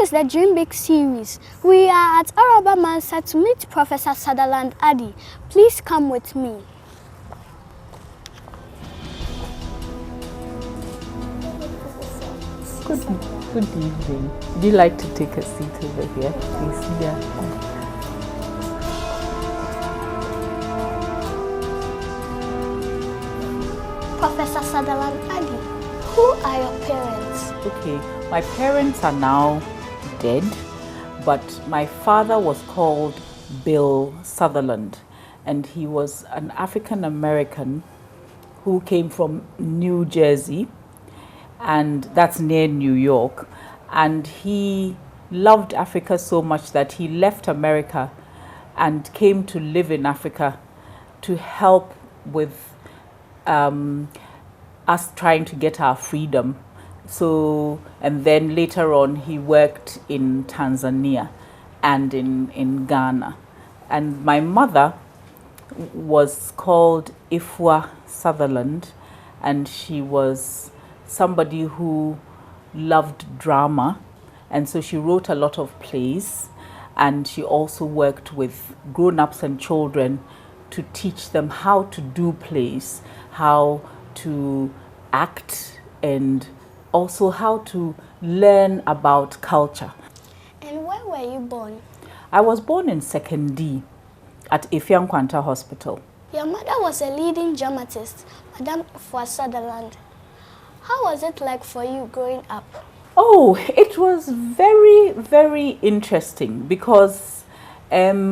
is the Dream Big series. We are at Araba Mansa to meet Professor Sutherland-Addy. Please come with me. Good evening. Would you like to take a seat over here, please? Yeah. Professor Sutherland-Addy, who are your parents? Okay, my parents are now dead, but my father was called Bill Sutherland, and he was an African American who came from New Jersey, and that's near New York, and he loved Africa so much that he left America and came to live in Africa to help with us trying to get our freedom. So, and then later on he worked in Tanzania and in Ghana. And my mother was called Ifwa Sutherland, and she was somebody who loved drama, and so she wrote a lot of plays, and she also worked with grown-ups and children to teach them how to do plays, how to act, and also how to learn about culture. And where were you born? I was born in 2nd D at Efiankwanta Hospital. Your mother was a leading dramatist, Madame Ifwa Sutherland. How was it like for you growing up? Oh, it was very, very interesting because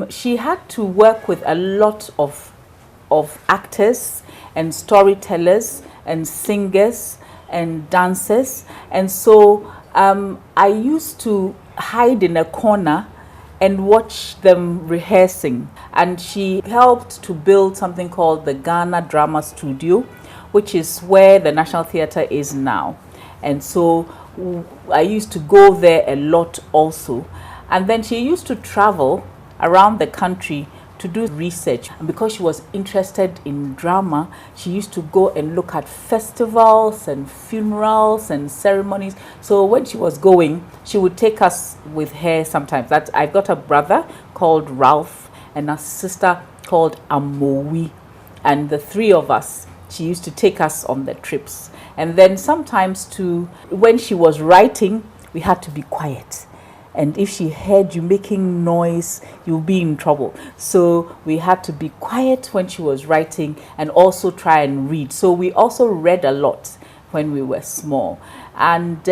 she had to work with a lot of actors and storytellers and singers and dancers, and so I used to hide in a corner and watch them rehearsing. And she helped to build something called the Ghana Drama Studio, which is where the National Theatre is now. And so I used to go there a lot also. And then she used to travel around the country to do research. And because she was interested in drama, she used to go and look at festivals and funerals and ceremonies. So when she was going, she would take us with her sometimes. I've got a brother called Ralph and a sister called Amowi. And the three of us, she used to take us on the trips. And then sometimes too, when she was writing, we had to be quiet. And if she heard you making noise, you'll be in trouble. So we had to be quiet when she was writing and also try and read. So we also read a lot when we were small. And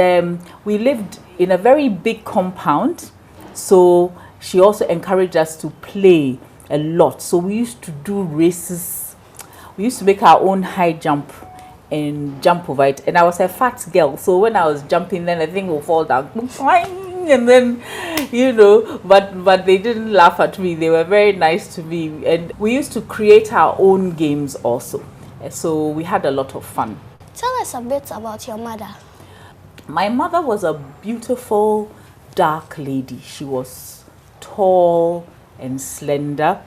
we lived in a very big compound. So she also encouraged us to play a lot. So we used to do races. We used to make our own high jump and jump over it. And I was a fat girl. So when I was jumping, then the thing will fall down. And then, you know, but they didn't laugh at me. They were very nice to me. And we used to create our own games also. So we had a lot of fun. Tell us a bit about your mother. My mother was a beautiful, dark lady. She was tall and slender,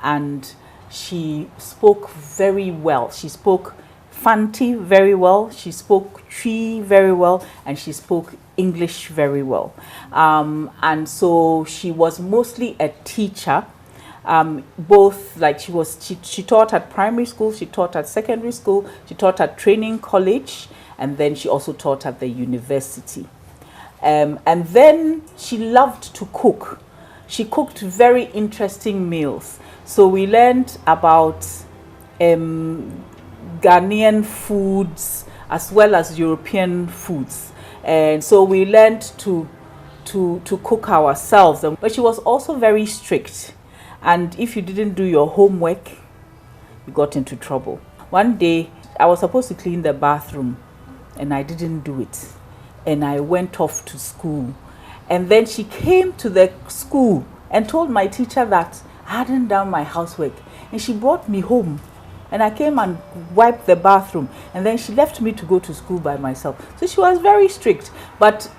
and she spoke very well. She spoke Fanti very well, she spoke Twi very well, and she spoke English very well. And so she was mostly a teacher, both like she taught at primary school, she taught at secondary school, she taught at training college, and then she also taught at the university. And then she loved to cook. She cooked very interesting meals. So we learned about Ghanaian foods as well as European foods, and so we learned to cook ourselves. But she was also very strict, and if you didn't do your homework, you got into trouble. One day I was supposed to clean the bathroom and I didn't do it, and I went off to school, and then she came to the school and told my teacher that I hadn't done my housework, and she brought me home. And I came and wiped the bathroom, and then she left me to go to school by myself. So she was very strict. But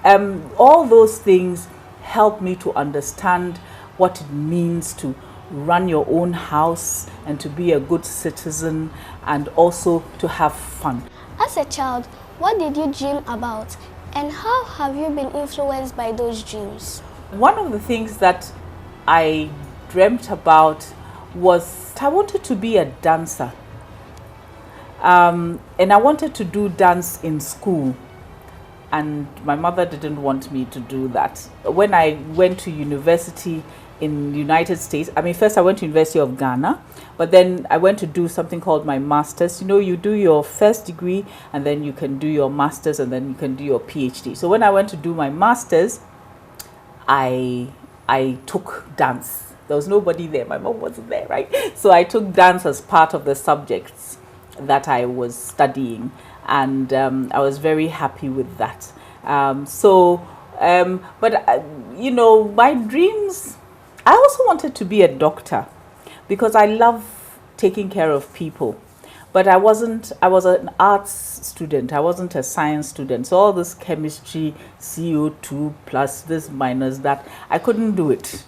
all those things helped me to understand what it means to run your own house and to be a good citizen and also to have fun. As a child, what did you dream about? And how have you been influenced by those dreams? One of the things that I dreamt about was I wanted to be a dancer. And I wanted to do dance in school. And my mother didn't want me to do that. When I went to university in the United States, first I went to University of Ghana, but then I went to do something called my master's. You know, you do your first degree and then you can do your master's and then you can do your PhD. So when I went to do my master's, I took dance. There was nobody there. My mom wasn't there, right? So I took dance as part of the subjects that I was studying. And I was very happy with that. You know, my dreams, I also wanted to be a doctor because I love taking care of people. But I was an arts student. I wasn't a science student. So all this chemistry, CO2 plus this minus that, I couldn't do it.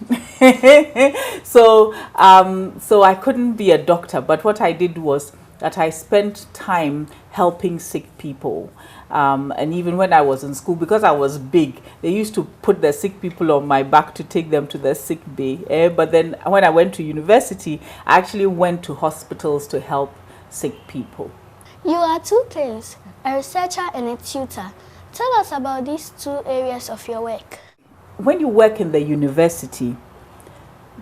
So I couldn't be a doctor. But what I did was that I spent time helping sick people. And even when I was in school, because I was big, they used to put the sick people on my back to take them to the sick bay. But then when I went to university, I actually went to hospitals to help sick people. You are two things, a researcher and a tutor. Tell us about these two areas of your work. When you work in the university,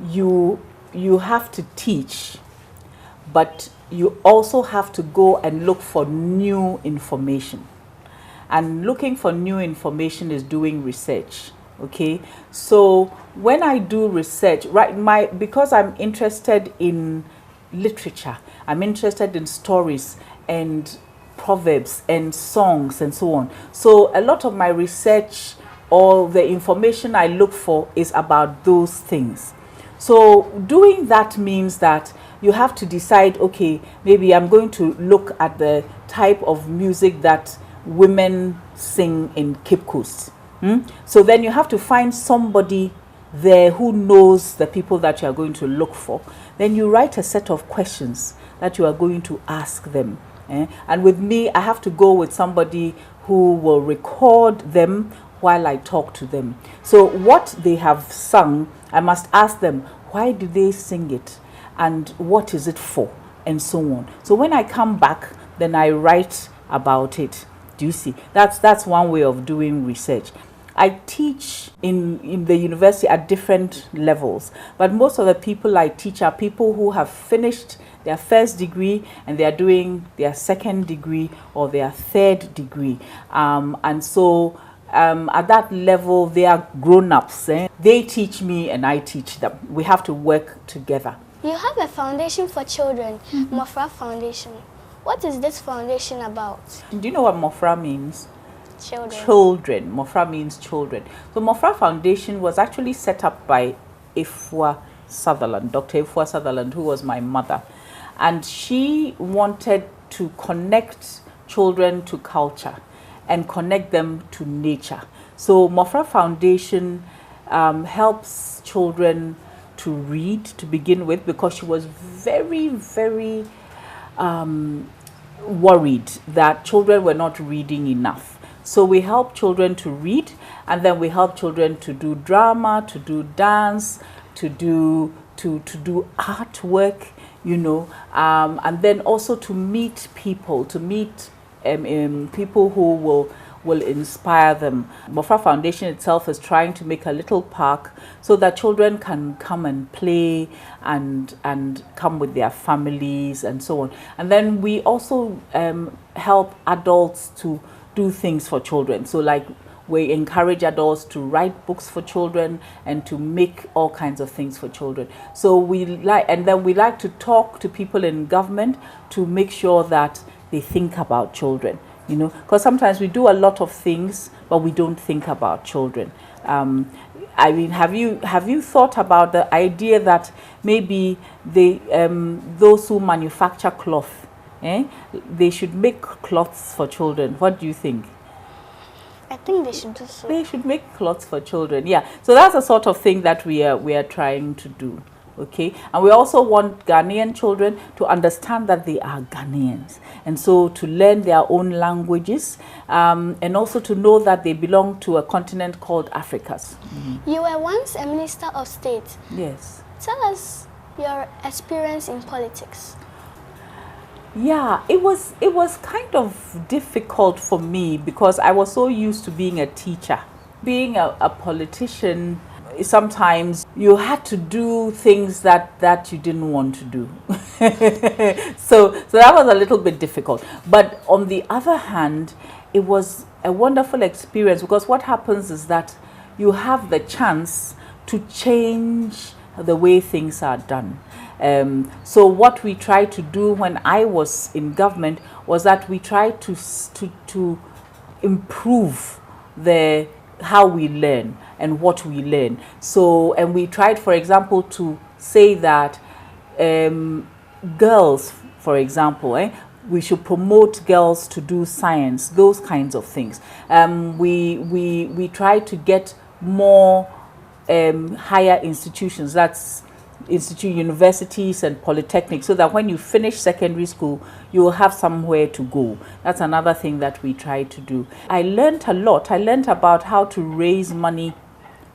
you have to teach, but you also have to go and look for new information. And looking for new information is doing research. Okay, so when I do research, because I'm interested in literature, I'm interested in stories and proverbs and songs and so on. So a lot of my research or the information I look for is about those things. So doing that means that you have to decide, okay, maybe I'm going to look at the type of music that women sing in Cape Coast. So then you have to find somebody there who knows the people that you are going to look for. Then you write a set of questions that you are going to ask them. And with me, I have to go with somebody who will record them while I talk to them. So what they have sung, I must ask them, why do they sing it? And what is it for? And so on. So when I come back, then I write about it. Do you see? That's one way of doing research. I teach in the university at different levels, but most of the people I teach are people who have finished their first degree and they are doing their second degree or their third degree. And so at that level, they are grown-ups. They teach me and I teach them. We have to work together. You have a foundation for children, Mofra Foundation. What is this foundation about? Do you know what Mofra means? Children. Children. Mofra means children. So Mofra Foundation was actually set up by Efua Sutherland, Dr. Efua Sutherland, who was my mother. And she wanted to connect children to culture and connect them to nature. So Mofra Foundation helps children to read to begin with, because she was very, very worried that children were not reading enough. So we help children to read, and then we help children to do drama, to do dance, to do artwork, you know, and then also to meet people, people who will inspire them. Mofra Foundation itself is trying to make a little park so that children can come and play and come with their families and so on. And then we also help adults to do things for children. So like we encourage adults to write books for children and to make all kinds of things for children. So we like to talk to people in government to make sure that they think about children. You know, because sometimes we do a lot of things, but we don't think about children. I mean, have you thought about the idea that maybe those who manufacture cloth, they should make cloths for children? What do you think? I think they should do so. They should make clothes for children. Yeah. So that's the sort of thing that we are trying to do. Okay, and we also want Ghanaian children to understand that they are Ghanaians, and so to learn their own languages, and also to know that they belong to a continent called Africa's. You were once a minister of state. Yes. Tell us your experience in politics. Yeah, it was kind of difficult for me because I was so used to being a teacher. Being a politician, sometimes you had to do things that you didn't want to do. So that was a little bit difficult. But on the other hand, it was a wonderful experience because what happens is that you have the chance to change the way things are done. So what we tried to do when I was in government was that we tried to improve how we learn and what we learn. So, and we tried, for example, to say that girls, for example, we should promote girls to do science, those kinds of things. We try to get more higher institutions, that's universities and polytechnics, so that when you finish secondary school, you will have somewhere to go. That's another thing that we try to do. I learned a lot. I learned about how to raise money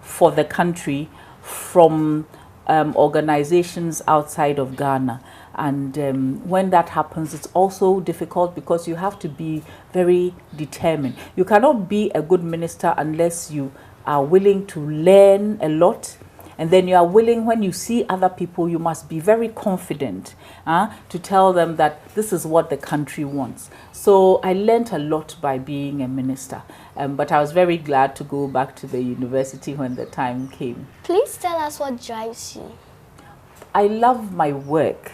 for the country from organizations outside of Ghana. And when that happens, it's also difficult because you have to be very determined. You cannot be a good minister unless you are willing to learn a lot. And then you are willing, when you see other people, you must be very confident to tell them that this is what the country wants. So I learned a lot by being a minister. But I was very glad to go back to the university when the time came. Please tell us what drives you. I love my work.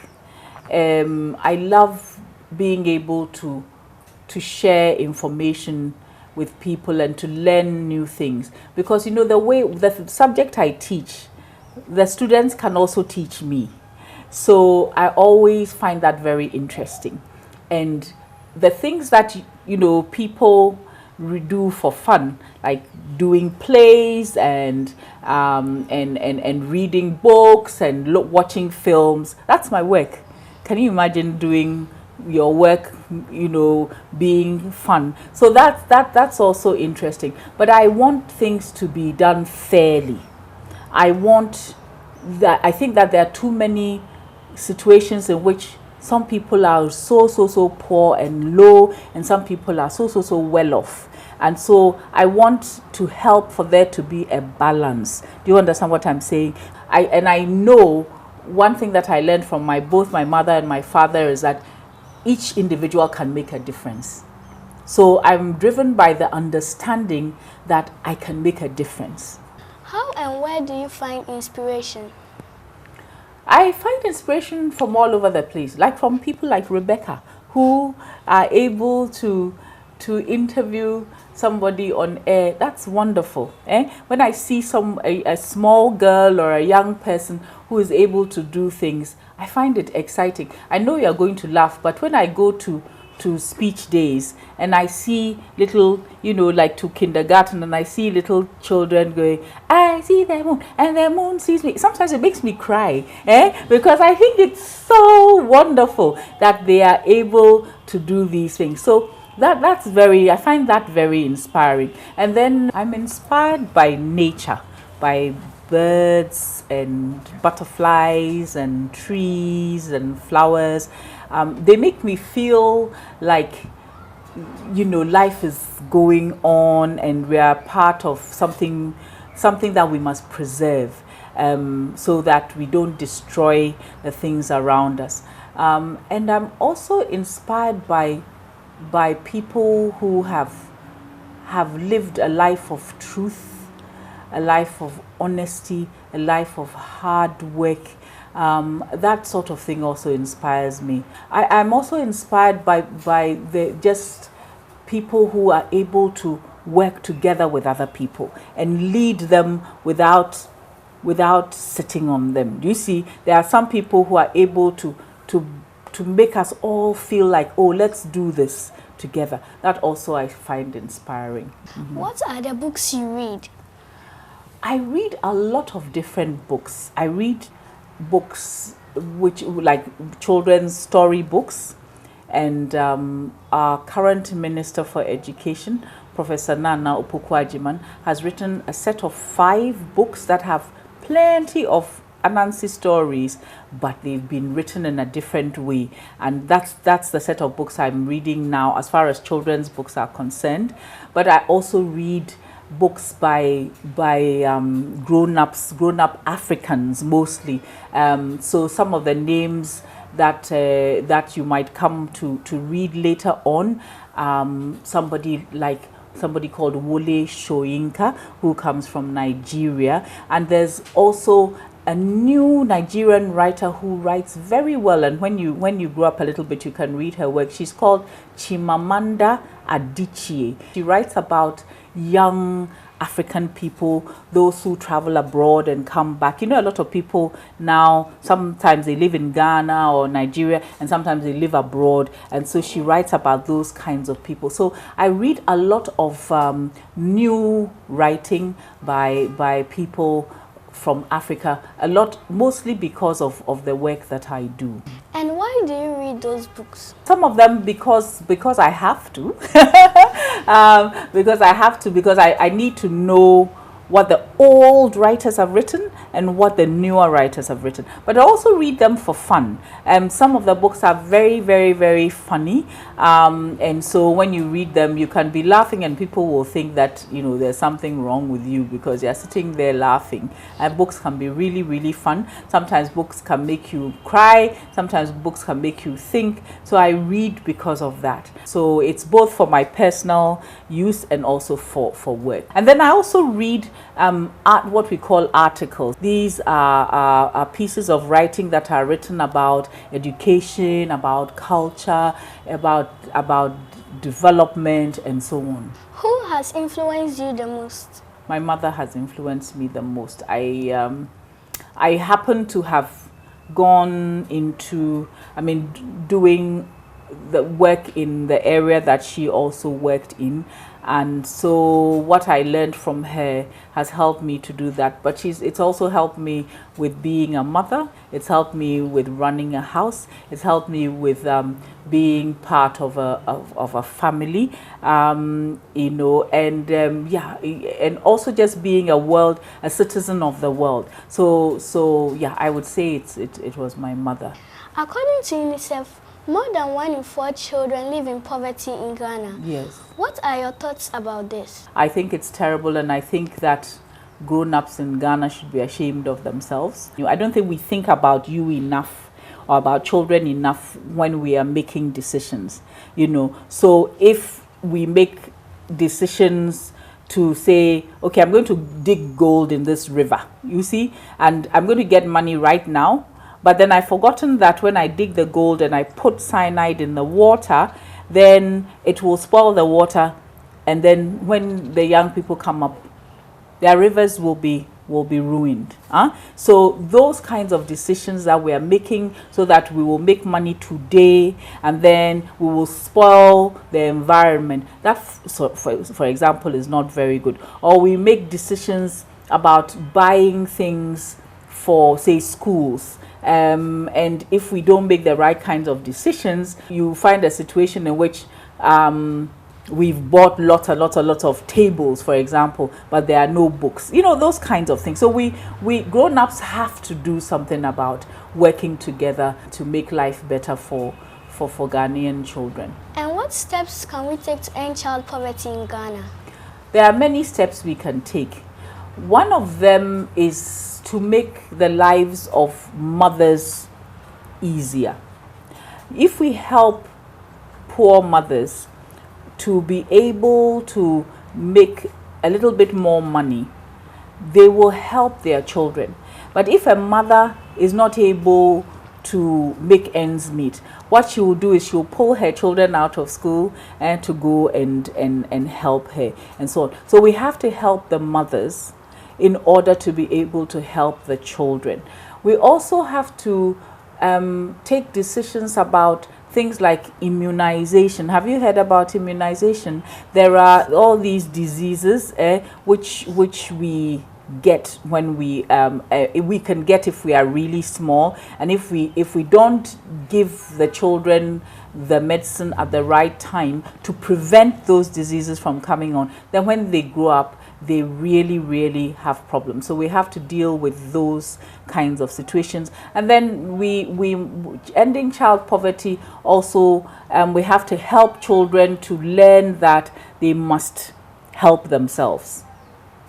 I love being able to share information with people and to learn new things. Because, the subject I teach, the students can also teach me. So I always find that very interesting. And the things that, people do for fun, like doing plays and reading books and watching films, that's my work. Can you imagine doing your work, being fun? So that's also interesting. But I want things to be done fairly. I think that there are too many situations in which some people are so poor and low, and some people are so well off. And so I want to help for there to be a balance. Do you understand what I'm saying? I know one thing that I learned from both my mother and my father is that each individual can make a difference. So I'm driven by the understanding that I can make a difference. How and where do you find inspiration? I find inspiration from all over the place, like from people like Rebecca, who are able to interview somebody on air. That's wonderful. When I see a small girl or a young person who is able to do things, I find it exciting. I know you're going to laugh, but when I go to speech days and I see little, like to kindergarten, and I see little children going, I see the moon and the moon sees me. Sometimes it makes me cry, because I think it's so wonderful that they are able to do these things. So I find that very inspiring. And then I'm inspired by nature, by birds and butterflies and trees and flowers. They make me feel like, life is going on and we are part of something that we must preserve, so that we don't destroy the things around us. And I'm also inspired by people who have lived a life of truth, a life of honesty, a life of hard work. That sort of thing also inspires me. I'm also inspired by the just people who are able to work together with other people and lead them without sitting on them. Do you see? There are some people who are able to make us all feel like, oh, let's do this together. That also I find inspiring. Mm-hmm. What are the books you read? I read a lot of different books. I read books which like children's story books, and our current Minister for Education, Professor Nana Opoku-Agyeman, has written a set of 5 books that have plenty of Anansi stories, but they've been written in a different way, and that's the set of books I'm reading now as far as children's books are concerned. But I also read books by grown-up Africans mostly. So some of the names that you might come to read later on, somebody called Wole Soyinka, who comes from Nigeria, and there's also a new Nigerian writer who writes very well, and when you grow up a little bit you can read her work. She's called Chimamanda Adichie. She writes about young African people, those who travel abroad and come back. You know, a lot of people now, sometimes they live in Ghana or Nigeria, and sometimes they live abroad, and so she writes about those kinds of people. So I read a lot of new writing by people from Africa, a lot, mostly because of the work that I do. And why do you read those books? Some of them because I have to. Because I need to know what the old writers have written and what the newer writers have written. But I also read them for fun. Some of the books are very, very, very funny. And so when you read them, you can be laughing and people will think that, you know, there's something wrong with you because you're sitting there laughing. And books can be really, really fun. Sometimes books can make you cry. Sometimes books can make you think. So I read because of that. So it's both for my personal use and also for work. And then I also read what we call articles. These are pieces of writing that are written about education, about culture, about development, and so on. Who has influenced you the most? My mother has influenced me the most. I happen to have gone into, doing the work in the area that she also worked in, and so what I learned from her has helped me to do that. But it's also helped me with being a mother. It's helped me with running a house. It's helped me with being part of a family, you know, and also just being a citizen of the world. So yeah, I would say it was my mother. According to UNICEF, more than 1 in 4 children live in poverty in Ghana. Yes. What are your thoughts about this? I think it's terrible, and I think that grown-ups in Ghana should be ashamed of themselves. I don't think we think about you enough or about children enough when we are making decisions, you know. So if we make decisions to say, okay, I'm going to dig gold in this river, you see, and I'm going to get money right now, but then I've forgotten that when I dig the gold and I put cyanide in the water, then it will spoil the water, and then when the young people come up, their rivers will be ruined. So those kinds of decisions that we are making so that we will make money today and then we will spoil the environment, that for example is not very good. Or we make decisions about buying things for, say, schools. And if we don't make the right kinds of decisions, you find a situation in which we've bought lots of tables, for example, but there are no books. You know, those kinds of things. So we grown-ups have to do something about working together to make life better for Ghanaian children. And what steps can we take to end child poverty in Ghana? There are many steps we can take. One of them is to make the lives of mothers easier. If we help poor mothers to be able to make a little bit more money, they will help their children. But if a mother is not able to make ends meet, what she will do is she will pull her children out of school and to go and help her and so on. So we have to help the mothers in order to be able to help the children. We also have to take decisions about things like immunization. Have you heard about immunization? There are all these diseases which we get when we can get if we are really small, and if we don't give the children the medicine at the right time to prevent those diseases from coming on, then when they grow up, they really have problems. So we have to deal with those kinds of situations. And then we ending child poverty also, we have to help children to learn that they must help themselves.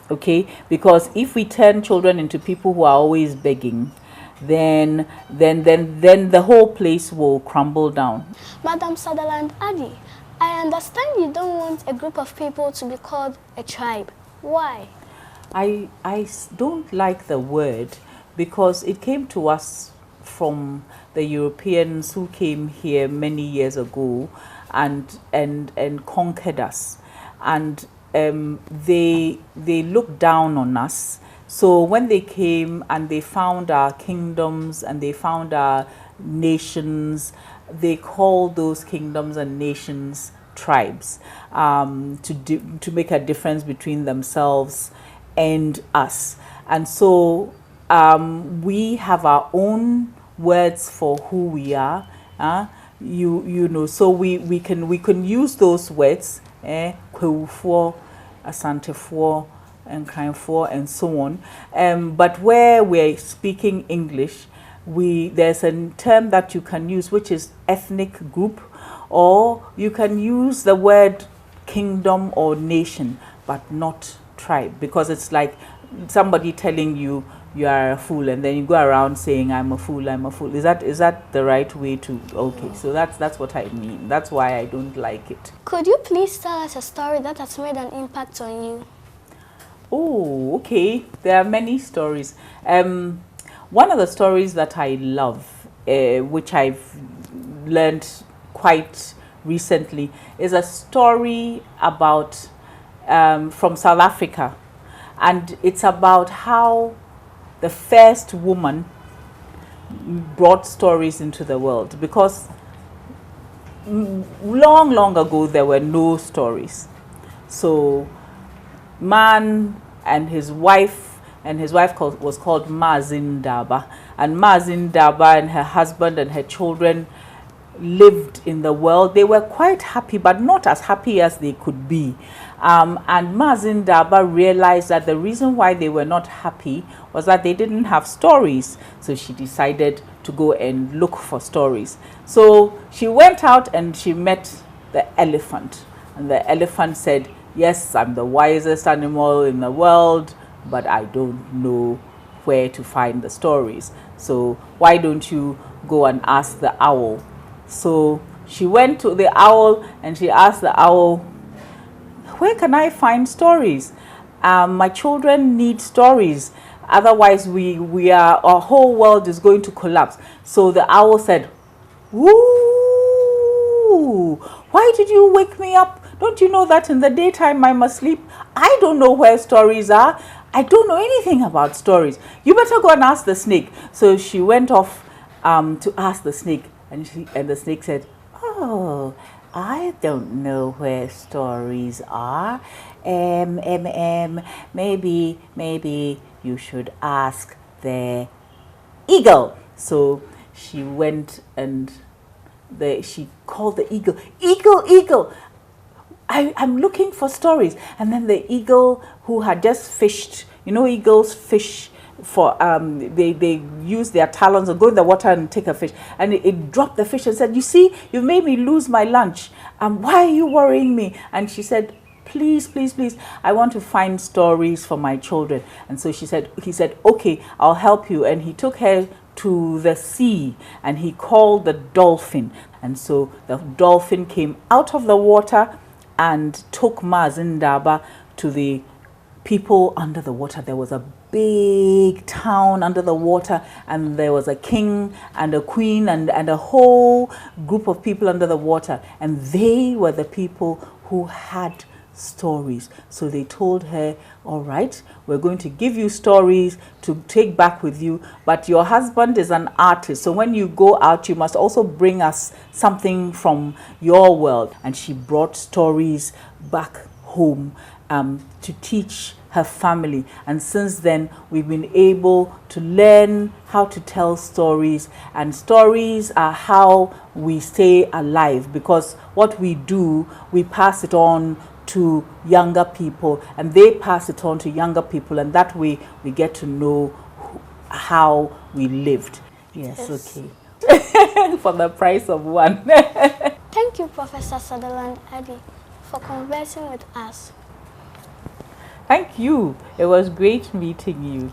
Okay, because if we turn children into people who are always begging, then the whole place will crumble down. Madam Sutherland-Addy, I understand you don't want a group of people to be called a tribe. Why? I don't like the word, because it came to us from the Europeans who came here many years ago and conquered us, and they looked down on us. So when they came and they found our kingdoms and they found our nations, they called those kingdoms and nations tribes, to make a difference between themselves and us. And so we have our own words for who we are. You know, so we can use those words, Kwewufoɔ, Asantefoɔ, and Kainfoɔ, and so on. But where we're speaking English, there's a term that you can use, which is ethnic group, or you can use the word kingdom or nation, but not tribe, because it's like somebody telling you you are a fool, and then you go around saying I'm a fool, I'm a fool. Is that the right way to? Okay, so that's what I mean. That's why I don't like it. Could you please tell us a story that has made an impact on you? Oh, okay. There are many stories. One of the stories that I love, which I've learned quite recently, is a story about from South Africa, and it's about how the first woman brought stories into the world, because long ago there were no stories. So man and his wife was called Mazindaba, and Mazindaba and her husband and her children lived in the world. They were quite happy, but not as happy as they could be. And Mazindaba realized that the reason why they were not happy was that they didn't have stories. So she decided to go and look for stories. So she went out and she met the elephant. And the elephant said, "Yes, I'm the wisest animal in the world, but I don't know where to find the stories. So why don't you go and ask the owl?" So she went to the owl and she asked the owl, "Where can I find stories? My children need stories. Otherwise, our whole world is going to collapse." So the owl said, "Ooh, why did you wake me up? Don't you know that in the daytime I must sleep? I don't know where stories are. I don't know anything about stories. You better go and ask the snake." So she went off to ask the snake, and the snake said, "Oh, I don't know where stories are. Maybe you should ask the eagle." So she went and she called the eagle, "Eagle, I'm looking for stories." And then the eagle, who had just fished, eagles fish for they use their talons and go in the water and take a fish, and it dropped the fish and said, "You see, you've made me lose my lunch. Why are you worrying me?" And she said, please, I want to find stories for my children." And so he said, "Okay, I'll help you." And he took her to the sea and he called the dolphin. And so the dolphin came out of the water and took Mazindaba to the people under the water. There was a big town under the water, and there was a king and a queen and a whole group of people under the water, and they were the people who had stories. So they told her, "All right, we're going to give you stories to take back with you, but your husband is an artist, so when you go out you must also bring us something from your world." And she brought stories back home to teach her family. And since then, we've been able to learn how to tell stories, and stories are how we stay alive, because what we do, we pass it on to younger people, and they pass it on to younger people, and that way we get to know how we lived. Yes. Okay. For the price of one. Thank you, Professor Sutherland-Addy, for conversing with us. Thank you. It was great meeting you.